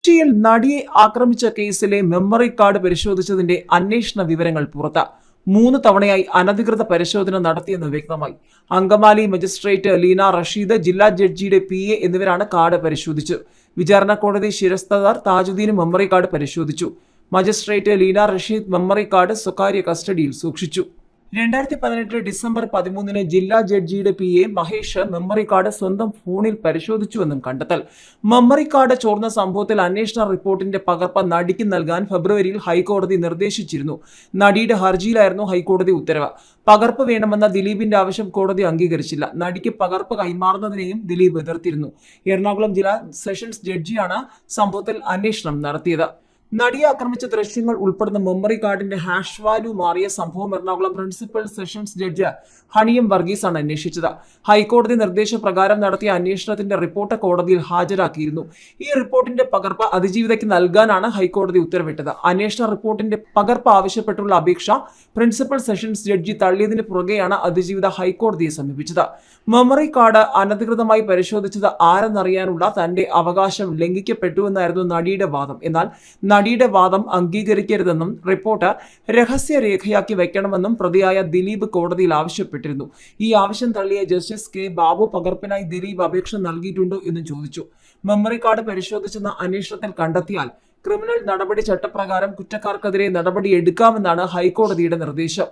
കൊച്ചിയിൽ നടിയെ ആക്രമിച്ച കേസിലെ മെമ്മറി കാർഡ് പരിശോധിച്ചതിന്റെ അന്വേഷണ വിവരങ്ങൾ പുറത്ത്. 3 തവണയായി അനധികൃത പരിശോധന നടത്തിയെന്ന് വ്യക്തമായി. അങ്കമാലി മജിസ്ട്രേറ്റ് ലീന റഷീദ്, ജില്ലാ ജഡ്ജിയുടെ PA എന്നിവരാണ് കാർഡ് പരിശോധിച്ചത്. വിചാരണ കോടതി ശിരസ്തദാർ താജുദ്ദീനും മെമ്മറി കാർഡ് പരിശോധിച്ചു. Magistrate Leena Rasheed memory card സ്വകാര്യ കസ്റ്റഡിയിൽ സൂക്ഷിച്ചു. 2018 ഡിസംബർ 13 ജില്ലാ ജഡ്ജിയുടെ PA മഹേഷ് മെമ്മറി കാർഡ് സ്വന്തം ഫോണിൽ പരിശോധിച്ചുവെന്നും കണ്ടെത്തൽ. മെമ്മറി കാർഡ് ചോർന്ന സംഭവത്തിൽ അന്വേഷണ റിപ്പോർട്ടിന്റെ പകർപ്പ് നടിക്ക് നൽകാൻ ഫെബ്രുവരിയിൽ ഹൈക്കോടതി നിർദ്ദേശിച്ചിരുന്നു. നടിയുടെ ഹർജിയിലായിരുന്നു ഹൈക്കോടതി ഉത്തരവ്. പകർപ്പ് വേണമെന്ന ദിലീപിന്റെ ആവശ്യം കോടതി അംഗീകരിച്ചില്ല. നടിക്ക് പകർപ്പ് കൈമാറുന്നതിനെയും ദിലീപ് എതിർത്തിരുന്നു. എറണാകുളം ജില്ലാ സെഷൻസ് ജഡ്ജിയാണ് സംഭവത്തിൽ അന്വേഷണം നടത്തിയത്. നടിയെ ആക്രമിച്ച ദൃശ്യങ്ങൾ ഉൾപ്പെടുന്ന മെമ്മറി കാർഡിന്റെ ഹാഷ് വാല്യൂ മാറിയ സംഭവം എറണാകുളം പ്രിൻസിപ്പൽ സെഷൻസ് ജഡ്ജി ഹണിയം വർഗീസാണ് അന്വേഷിച്ചത്. ഹൈക്കോടതി നിർദ്ദേശപ്രകാരം നടത്തിയ അന്വേഷണത്തിന്റെ റിപ്പോർട്ട് കോടതിയിൽ ഹാജരാക്കിയിരുന്നു. ഈ റിപ്പോർട്ടിന്റെ പകർപ്പ് അതിജീവിതയ്ക്ക് നൽകാനാണ് ഹൈക്കോടതി ഉത്തരവിട്ടത്. അന്വേഷണ റിപ്പോർട്ടിന്റെ പകർപ്പ് ആവശ്യപ്പെട്ടുള്ള അപേക്ഷ പ്രിൻസിപ്പൽ സെഷൻസ് ജഡ്ജി തള്ളിയതിന് പുറകെയാണ് അതിജീവിത ഹൈക്കോടതിയെ സമീപിച്ചത്. മെമ്മറി കാർഡ് അനധികൃതമായി പരിശോധിച്ചത് ആരെന്നറിയാനുള്ള തന്റെ അവകാശം ലംഘിക്കപ്പെട്ടുവെന്നായിരുന്നു നടിയുടെ വാദം. എന്നാൽ നടിയുടെ വാദം അംഗീകരിക്കരുതെന്നും റിപ്പോർട്ട് രഹസ്യരേഖയാക്കി വയ്ക്കണമെന്നും പ്രതിയായ ദിലീപ് കോടതിയിൽ ആവശ്യപ്പെട്ടിരുന്നു. ഈ ആവശ്യം തള്ളിയ ജസ്റ്റിസ് K. ബാബു പകർപ്പിനായി ദിലീപ് അപേക്ഷ നൽകിയിട്ടുണ്ടോ എന്നും ചോദിച്ചു. മെമ്മറി കാർഡ് പരിശോധിച്ചെന്ന അന്വേഷണത്തിൽ കണ്ടെത്തിയാൽ ക്രിമിനൽ നടപടി ചട്ടപ്രകാരം കുറ്റക്കാർക്കെതിരെ നടപടിയെടുക്കാമെന്നാണ് ഹൈക്കോടതിയുടെ നിർദ്ദേശം.